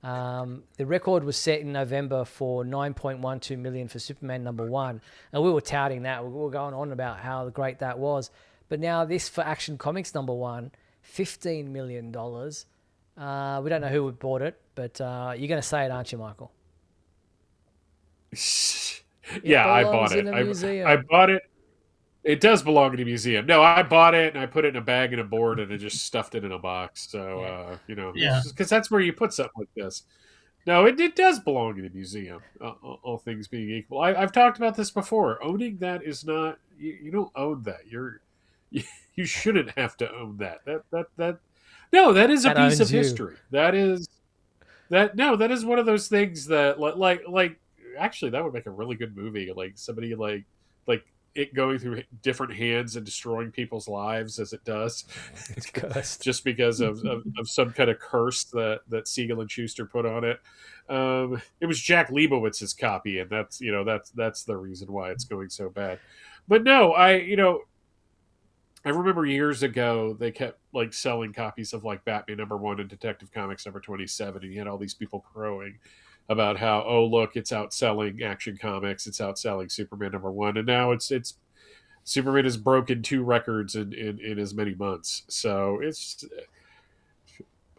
The record was set in November for $9.12 million for Superman #1. And we were touting that. We were going on about how great that was. But now this for Action Comics #1, $15 million. We don't know who bought it, but you're going to say it, aren't you, Michael? Yeah, I bought it. I bought it. It does belong in a museum. No, I bought it and I put it in a bag and a board and I just stuffed it in a box. So, because that's where you put something like this. No, it does belong in a museum, all things being equal. I've talked about this before. Owning that is not, you don't own that. You shouldn't have to own that. That is a piece of history. That is one of those things that like actually that would make a really good movie. Like somebody like it going through different hands and destroying people's lives as it does. It's cursed. Just because of some kind of curse that Siegel and Schuster put on it. It was Jack Leibowitz's copy, and that's the reason why it's going so bad. But no, I remember years ago they kept like selling copies of like Batman #1 and Detective Comics #27, and you had all these people crowing about how, oh look, it's outselling Action Comics, it's outselling Superman #1, and now it's Superman has broken 2 records in as many months. So it's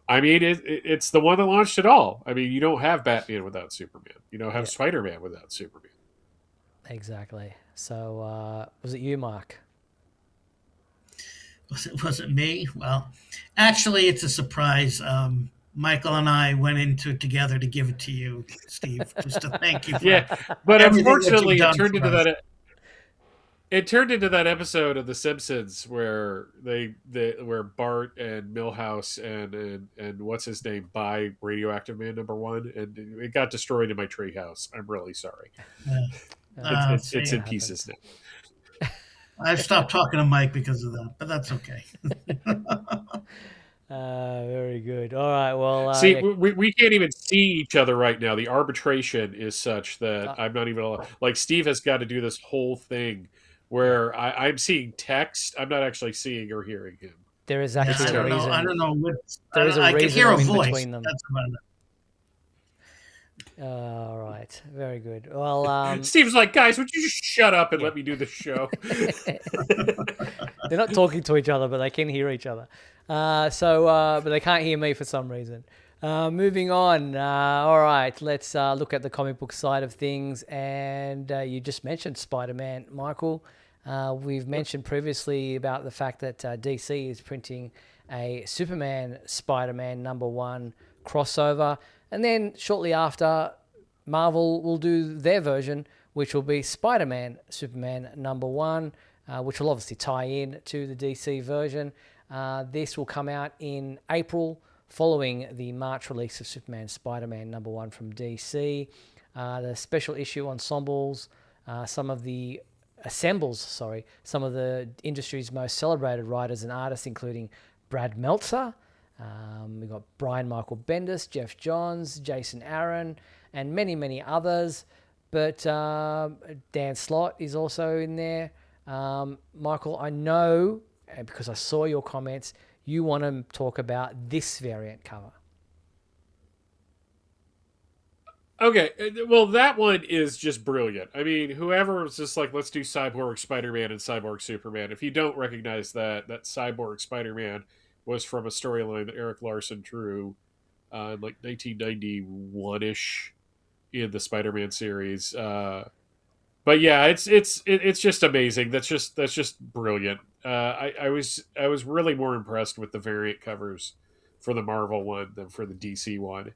the one that launched it all. I mean, you don't have Batman without Superman. You don't have Spider-Man without Superman. Exactly. So was it you, Mark? Was it me? Well, actually, it's a surprise. Michael and I went into it together to give it to you, Steve, just to thank you for but unfortunately, it turned into that. It turned into that episode of The Simpsons where where Bart and Milhouse and what's his name buy Radioactive Man #1, and it got destroyed in my treehouse. I'm really sorry. It's in pieces now. I stopped talking to Mike because of that, but that's okay. Very good. All right. Well, see, yeah. we can't even see each other right now. The arbitration is such that I'm not even like Steve has got to do this whole thing where I'm seeing text. I'm not actually seeing or hearing him. There is actually a reason. I don't know what. There is a I reason can hear a in voice. between them. That's about it. All right. Very good. Well, Steve's like, guys, would you just shut up and let me do the show? They're not talking to each other, but they can hear each other. But they can't hear me for some reason. Moving on. All right, let's look at the comic book side of things. And you just mentioned Spider-Man, Michael. We've mentioned previously about the fact that DC is printing a Superman Spider-Man #1 crossover. And then shortly after, Marvel will do their version, which will be Spider-Man Superman #1, which will obviously tie in to the DC version. This will come out in April, following the March release of Superman Spider-Man #1 from DC. The special issue ensembles, some of the industry's most celebrated writers and artists, including Brad Meltzer. We've got Brian Michael Bendis, Jeff Johns, Jason Aaron, and many, many others. But Dan Slott is also in there. Michael, I know, because I saw your comments, you want to talk about this variant cover. Okay, well, that one is just brilliant. I mean, whoever was just like, let's do Cyborg Spider-Man and Cyborg Superman. If you don't recognize that Cyborg Spider-Man was from a storyline that Eric Larson drew in like 1991-ish in the Spider-Man series. But yeah, it's just amazing. That's just brilliant. I was really more impressed with the variant covers for the Marvel one than for the DC one.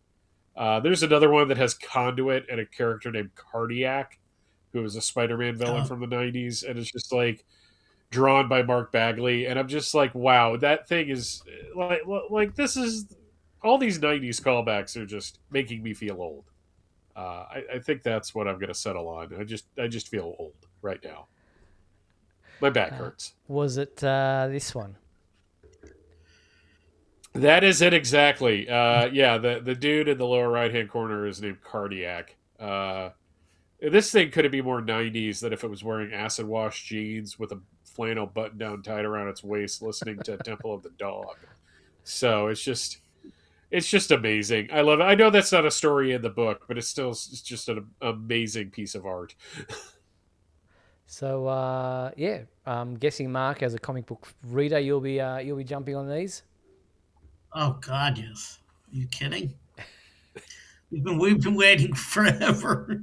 There's another one that has Conduit and a character named Cardiac, who was a Spider-Man villain from the 90s, and it's just like drawn by Mark Bagley, and I'm just like, wow, that thing is like this is all these 90s callbacks are just making me feel old. I think that's what I'm going to settle on. I just feel old right now. My back hurts. Was it this one? That is it exactly. Yeah, the dude in the lower right-hand corner is named Cardiac. This thing couldn't be more 90s than if it was wearing acid wash jeans with a flannel button-down tied around its waist listening to Temple of the Dog. So it's just amazing. I love it. I know that's not a story in the book, but it's just an amazing piece of art. So yeah, I'm guessing, Mark, as a comic book reader, you'll be jumping on these. Oh God, yes. Are you kidding? We've been waiting forever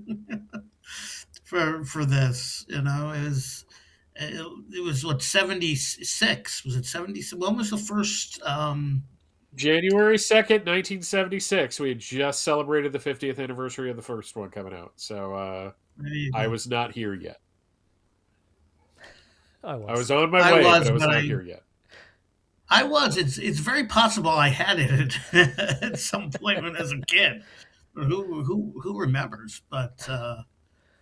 for this. You know, it was what, 76? Was it 76? When was the first? January 2nd, 1976. We had just celebrated the 50th anniversary of the first one coming out. So I was not here yet. I was on my way, but I was not here yet. I was. It's very possible I had it at some point when as a kid. Who remembers? But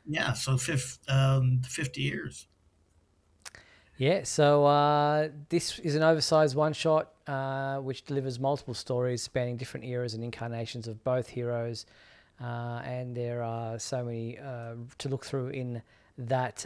yeah, so 50 years. Yeah, so this is an oversized one-shot which delivers multiple stories spanning different eras and incarnations of both heroes. And there are so many to look through in that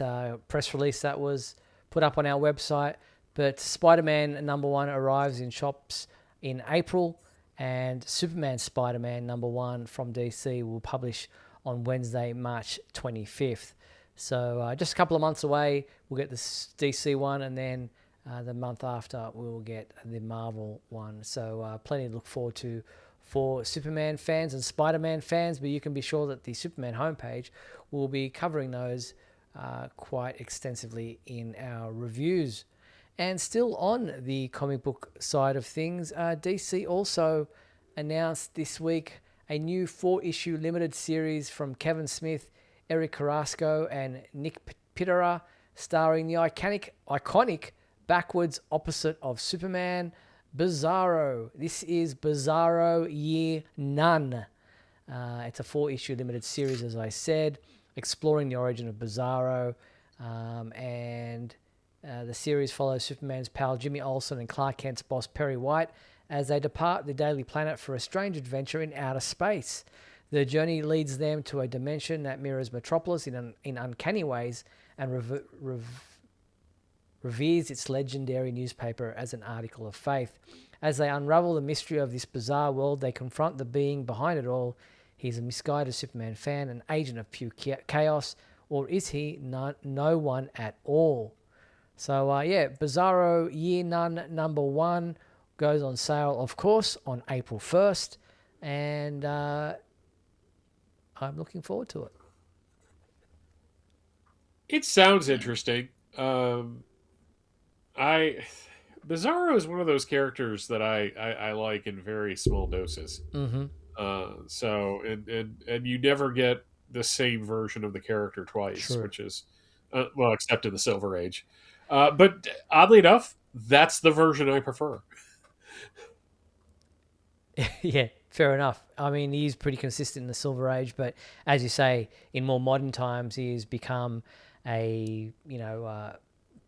press release that was put up on our website. But Spider-Man #1 arrives in shops in April, and Superman Spider-Man #1 from DC will publish on Wednesday, March 25th. So just a couple of months away, we'll get the DC one, and then the month after, we'll get the Marvel one. So plenty to look forward to for Superman fans and Spider-Man fans, but you can be sure that the Superman homepage will be covering those quite extensively in our reviews. And still on the comic book side of things, DC also announced this week a new 4-issue limited series from Kevin Smith, Eric Carrasco, and Nick Pittera, starring the iconic backwards opposite of Superman, Bizarro. This is Bizarro Year None. It's a 4-issue limited series, as I said, exploring the origin of Bizarro. And the series follows Superman's pal Jimmy Olsen and Clark Kent's boss Perry White as they depart the Daily Planet for a strange adventure in outer space. The journey leads them to a dimension that mirrors Metropolis in uncanny ways and reveres its legendary newspaper as an article of faith. As they unravel the mystery of this bizarre world, they confront the being behind it all. He's a misguided Superman fan, an agent of pure chaos, or is he no one at all? So, Bizarro Year None #1 goes on sale, of course, on April 1st, and I'm looking forward to it. It sounds interesting. Bizarro is one of those characters that I like in very small doses. Mm-hmm. And you never get the same version of the character twice, Sure. which is except in the Silver Age. But oddly enough, that's the version I prefer. Yeah, fair enough. I mean, he's pretty consistent in the Silver Age, but as you say, in more modern times, he's become a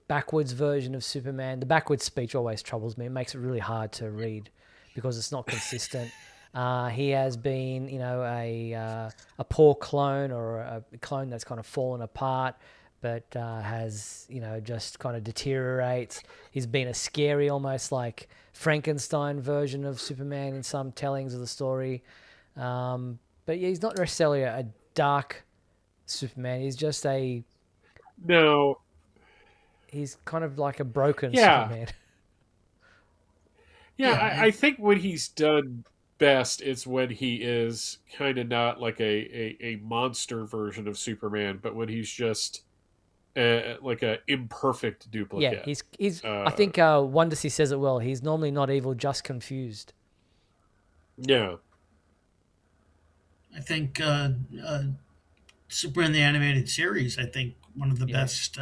backwards version of Superman. The backwards speech always troubles me. It makes it really hard to read because it's not consistent. He has been, a poor clone or a clone that's kind of fallen apart, but has, just kind of deteriorates. He's been a scary, almost like Frankenstein version of Superman in some tellings of the story. But yeah, he's not necessarily a dark Superman. He's just No. He's kind of like a broken Yeah. Superman. Yeah, I think when he's done best, it's when he is kind of not like a monster version of Superman, but when he's just like a imperfect duplicate. Yeah, he's. I think Wondersea says it well. He's normally not evil, just confused. Yeah. I think Superman the Animated Series, I think one of the best.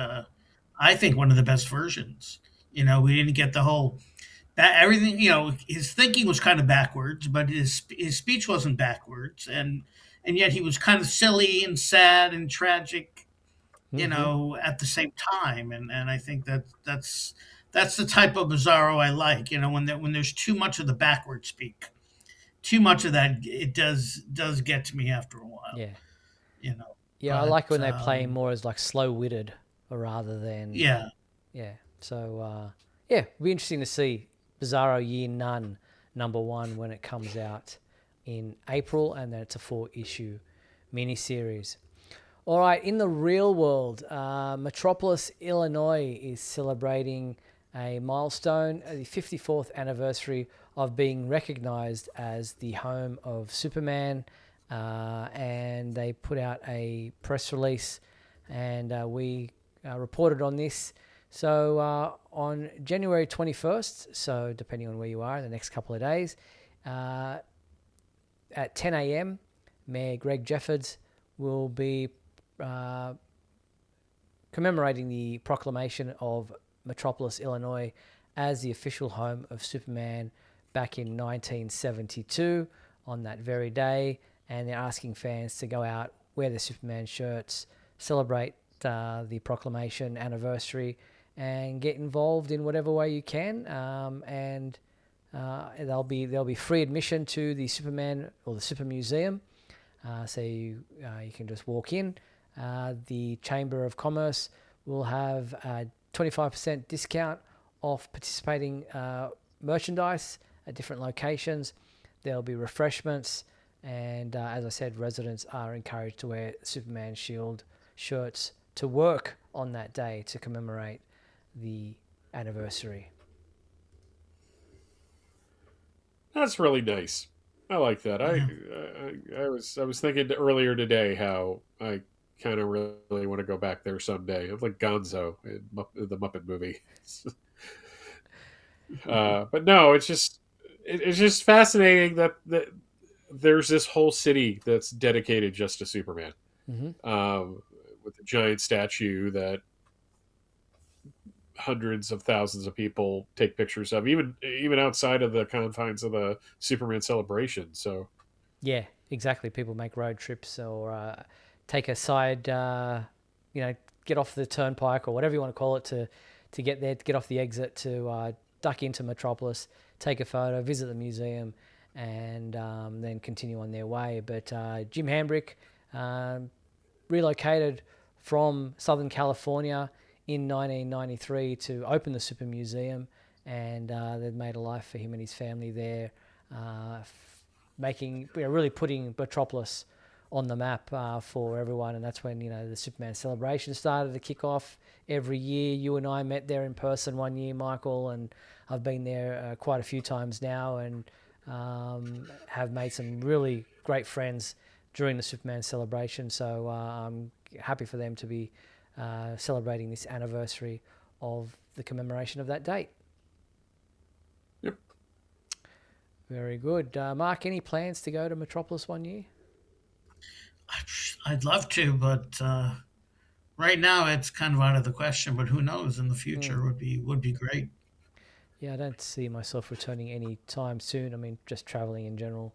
I think one of the best versions. We didn't get the whole everything. His thinking was kind of backwards, but his speech wasn't backwards, and yet he was kind of silly and sad and tragic. At the same time, and I think that's the type of Bizarro I like. When there's too much of the backward speak, too much of that, it does get to me after a while. Yeah. But, I like when they play him more as like slow-witted rather than Yeah. So it'll be interesting to see Bizarro Year None #1 when it comes out in April, and then it's a 4-issue miniseries. All right, in the real world, Metropolis, Illinois is celebrating a milestone, the 54th anniversary of being recognized as the home of Superman, and they put out a press release, and we reported on this. So on January 21st, so depending on where you are in the next couple of days, at 10 a.m., Mayor Greg Jeffords will be commemorating the proclamation of Metropolis, Illinois as the official home of Superman back in 1972 on that very day, and they're asking fans to go out, wear their Superman shirts, celebrate the proclamation anniversary, and get involved in whatever way you can. And there'll be free admission to the Superman or the Super Museum, so you can just walk in. The Chamber of Commerce will have a 25% discount off participating merchandise at different locations. There'll be refreshments, and as I said, residents are encouraged to wear Superman Shield shirts to work on that day to commemorate the anniversary. That's really nice. I like that. I was thinking earlier today how I kind of really want to go back there someday. I'm like Gonzo in the Muppet movie. But no, it's just fascinating that there's this whole city that's dedicated just to Superman, Mm-hmm. with a giant statue that hundreds of thousands of people take pictures of, even outside of the confines of the Superman celebration. So yeah, exactly. People make road trips or take a side, get off the turnpike or whatever you want to call it to get there, to get off the exit, to duck into Metropolis, take a photo, visit the museum, and then continue on their way. But Jim Hambrick relocated from Southern California in 1993 to open the Super Museum, and they've made a life for him and his family there, really putting Metropolis on the map for everyone. And that's when the Superman celebration started to kick off every year. You and I met there in person one year, Michael, and I've been there quite a few times now, and have made some really great friends during the Superman celebration. So I'm happy for them to be celebrating this anniversary of the commemoration of that date. Yep. Very good. Mark, any plans to go to Metropolis one year? I'd love to, but right now it's kind of out of the question. But who knows? In the future would be great. Yeah, I don't see myself returning any time soon. I mean, just traveling in general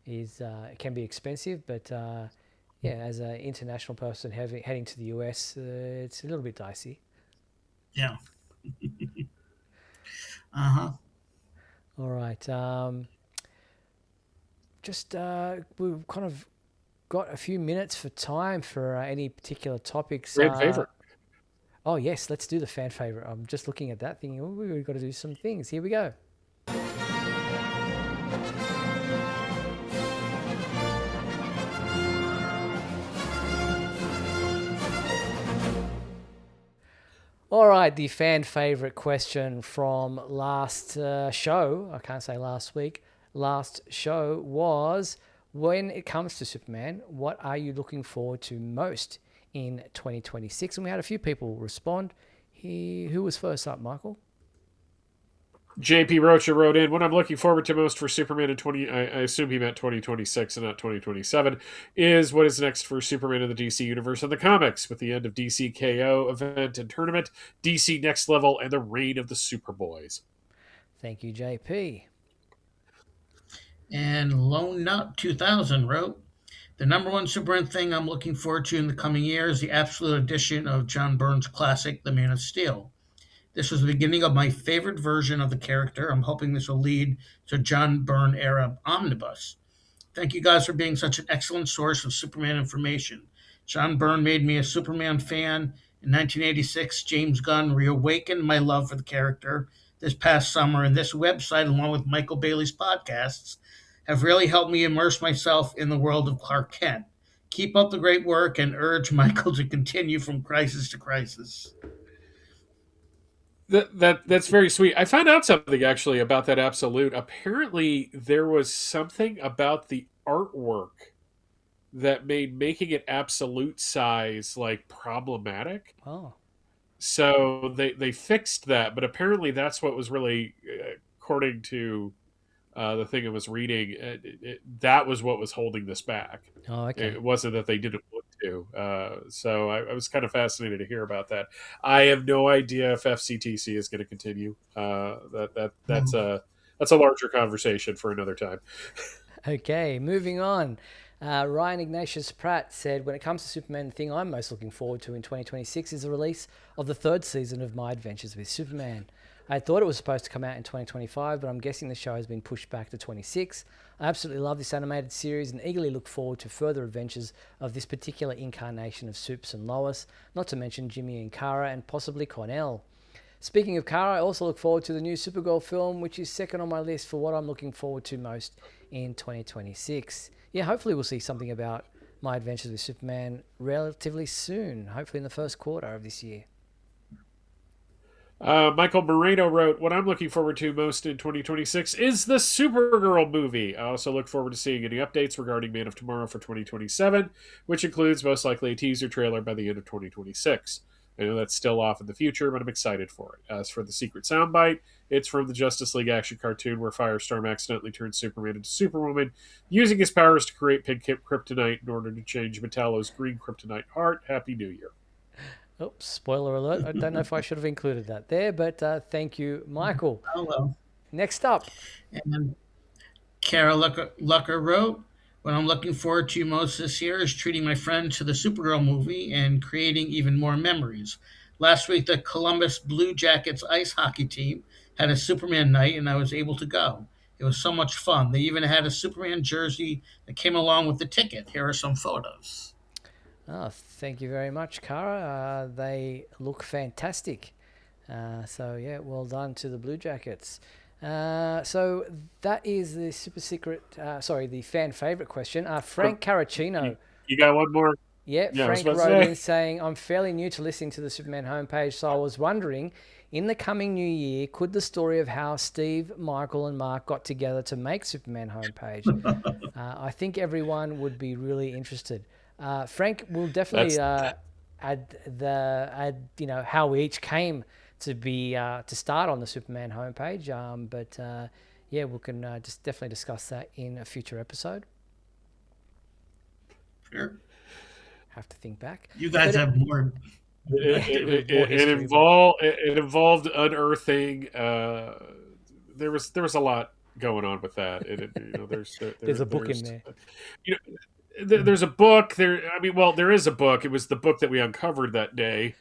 is it can be expensive, but as an international person heading to the US, it's a little bit dicey. Yeah. All right. We've kind of got a few minutes for time for any particular topics. Fan favorite. Oh, yes, let's do the fan favorite. I'm just looking at that thinking, we've got to do some things. Here we go. All right, the fan favorite question from last show, I can't say last week, last show was, when it comes to Superman, what are you looking forward to most in 2026? And we had a few people respond. Who was first up, Michael? JP Rocha wrote in, what I'm looking forward to most for Superman in I assume he meant 2026 and not 2027, is what is next for Superman in the DC Universe and the comics, with the end of DC KO event and tournament, DC Next Level, and the reign of the Superboys. Thank you, JP. And Lone Nut 2000 wrote, the number one Superman thing I'm looking forward to in the coming year is the absolute edition of John Byrne's classic, The Man of Steel. This was the beginning of my favorite version of the character. I'm hoping this will lead to John Byrne era omnibus. Thank you guys for being such an excellent source of Superman information. John Byrne made me a Superman fan. In 1986, James Gunn reawakened my love for the character this past summer, and this website, along with Michael Bailey's podcasts, have really helped me immerse myself in the world of Clark Kent. Keep up the great work and urge Michael to continue from crisis to crisis. That's very sweet. I found out something actually about that Absolute. Apparently, there was something about the artwork that made making it Absolute size problematic. Oh, so they fixed that, but apparently that's what was really, according to the thing I was reading, that was what was holding this back. Oh, okay. It wasn't that they didn't want to. So I was kind of fascinated to hear about that. I have no idea if FCTC is going to continue. That's a larger conversation for another time. Okay, moving on. Ryan Ignatius Pratt said, when it comes to Superman, the thing I'm most looking forward to in 2026 is the release of the third season of My Adventures with Superman. I thought it was supposed to come out in 2025, but I'm guessing the show has been pushed back to 26. I absolutely love this animated series and eagerly look forward to further adventures of this particular incarnation of Supes and Lois, not to mention Jimmy and Kara and possibly Cornell. Speaking of Kara, I also look forward to the new Supergirl film, which is second on my list for what I'm looking forward to most in 2026. Yeah, hopefully we'll see something about My Adventures with Superman relatively soon, hopefully in the first quarter of this year. Michael Moreno wrote, what I'm looking forward to most in 2026 is the Supergirl movie. I also look forward to seeing any updates regarding Man of Tomorrow for 2027, which includes most likely a teaser trailer by the end of 2026. I know that's still off in the future, but I'm excited for it. As for the secret soundbite, it's from the Justice League action cartoon where Firestorm accidentally turns Superman into Superwoman, using his powers to create pink kryptonite in order to change Metallo's green kryptonite heart. Happy New Year. Oops, spoiler alert. I don't know if I should have included that there, but thank you, Michael. Oh, well. Next up. And Kara Lucker wrote, what I'm looking forward to most this year is treating my friend to the Supergirl movie and creating even more memories. Last week, the Columbus Blue Jackets ice hockey team had a Superman night, and I was able to go. It was so much fun. They even had a Superman jersey that came along with the ticket. Here are some photos. Oh, thank you very much, Cara. They look fantastic. So, yeah, well done to the Blue Jackets. So that is the super secret, the fan favorite question. Frank Caracino. You got one more? Yeah, Frank wrote in saying, I'm fairly new to listening to the Superman homepage, so I was wondering, in the coming new year, could the story of how Steve, Michael, and Mark got together to make Superman homepage? I think everyone would be really interested. Frank will definitely add how we each came to be to start on the Superman homepage. We can just definitely discuss that in a future episode. Sure. Have to think back. You guys have more. It involved unearthing. There was a lot going on with that. There's a book in there. There's a book there. There is a book. It was the book that we uncovered that day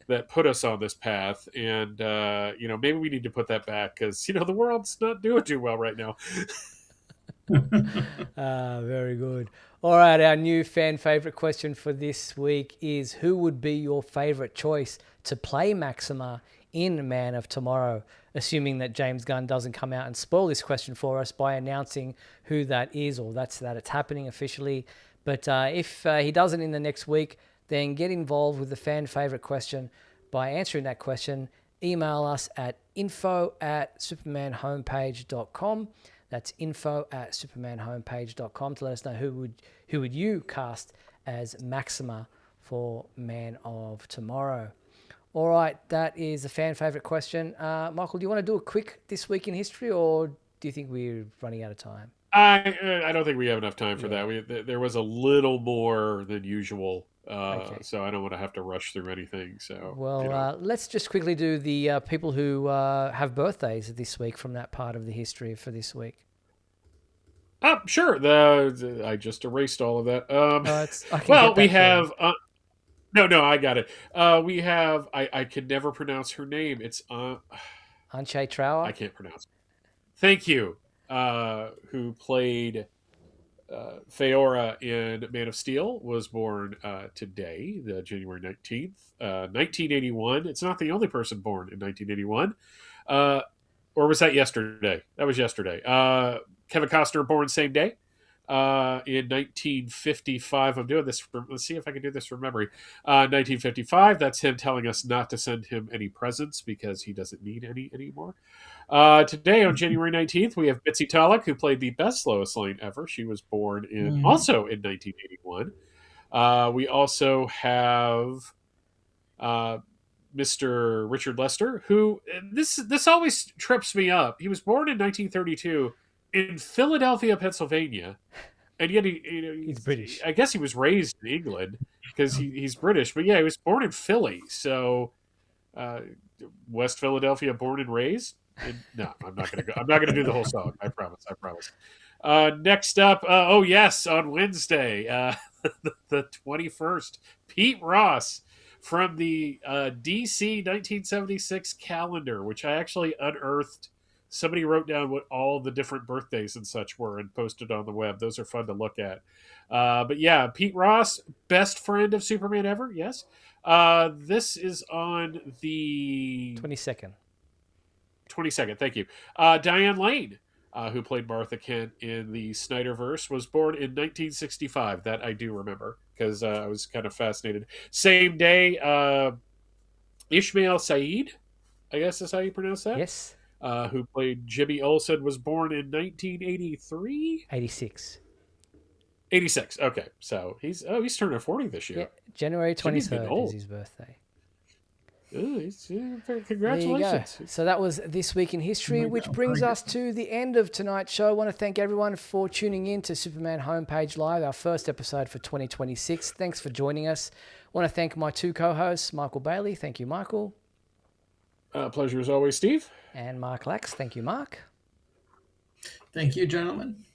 that put us on this path, and maybe we need to put that back because the world's not doing too well right now. Very good. All right, our new fan favorite question for this week is, who would be your favorite choice to play Maxima in Man of Tomorrow? Assuming that James Gunn doesn't come out and spoil this question for us by announcing who that is, or that it's happening officially. But if he doesn't in the next week, then get involved with the fan favorite question by answering that question. Email us at info@supermanhomepage.com. That's info@supermanhomepage.com to let us know who would you cast as Maxima for Man of Tomorrow. All right, that is a fan favorite question. Michael, do you want to do a quick This Week in History, or do you think we're running out of time? I don't think we have enough time for that. There was a little more than usual, so I don't want to have to rush through anything. So let's just quickly do the people who have birthdays this week from that part of the history for this week. Sure. I just erased all of that. We have. No, I got it. We have. I can never pronounce her name. It's Anshe Trower. I can't pronounce it. Thank you. Who played Feora in Man of Steel, was born today, January 19th, 1981. It's not the only person born in 1981. Or was that yesterday? That was yesterday. Kevin Costner born same day. In 1955, I'm doing this. Let's see if I can do this from memory. 1955. That's him telling us not to send him any presents because he doesn't need any anymore. Today, on January 19th, we have Bitsy Talek, who played the best Lois Lane ever. She was born also in 1981. We also have Mr. Richard Lester, who this always trips me up. He was born in 1932. In Philadelphia, Pennsylvania, and yet he's British. I guess he was raised in England because he's British, but he was born in Philly. So, West Philadelphia, born and raised. No, I'm not gonna go. I'm not gonna do the whole song. I promise. Next up, on Wednesday, the 21st, Pete Ross from the DC 1976 calendar, which I actually unearthed. Somebody wrote down what all the different birthdays and such were and posted on the web. Those are fun to look at. Pete Ross, best friend of Superman ever. Yes. This is on the 22nd. 22nd. Thank you. Diane Lane, who played Martha Kent in the Snyderverse, was born in 1965. That I do remember because I was kind of fascinated. Same day, Ishmael Saeed, I guess is how you pronounce that. Yes. Who played Jimmy Olsen, was born in 1983? 86. 86. Okay, so he's turning 40 this year. Yeah, January 23rd is his birthday. Ooh, congratulations. There you go. So that was This Week in History, which brings us to the end of tonight's show. I want to thank everyone for tuning in to Superman Homepage Live, our first episode for 2026. Thanks for joining us. I want to thank my two co-hosts, Michael Bailey. Thank you, Michael. Pleasure as always, Steve. And Mark Lax. Thank you, Mark. Thank you, gentlemen.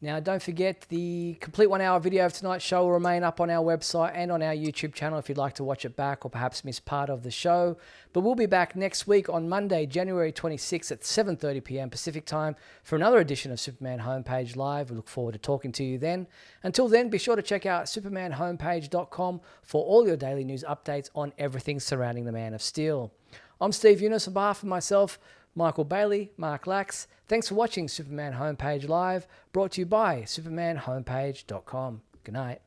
Now, don't forget, the complete 1 hour video of tonight's show will remain up on our website and on our YouTube channel if you'd like to watch it back or perhaps miss part of the show. But we'll be back next week on Monday, January 26th at 7:30 p.m. Pacific time for another edition of Superman Homepage Live. We look forward to talking to you then. Until then, be sure to check out supermanhomepage.com for all your daily news updates on everything surrounding the Man of Steel. I'm Steve Yunus on behalf of myself, Michael Bailey, Mark Lax. Thanks for watching Superman Homepage Live, brought to you by supermanhomepage.com. Good night.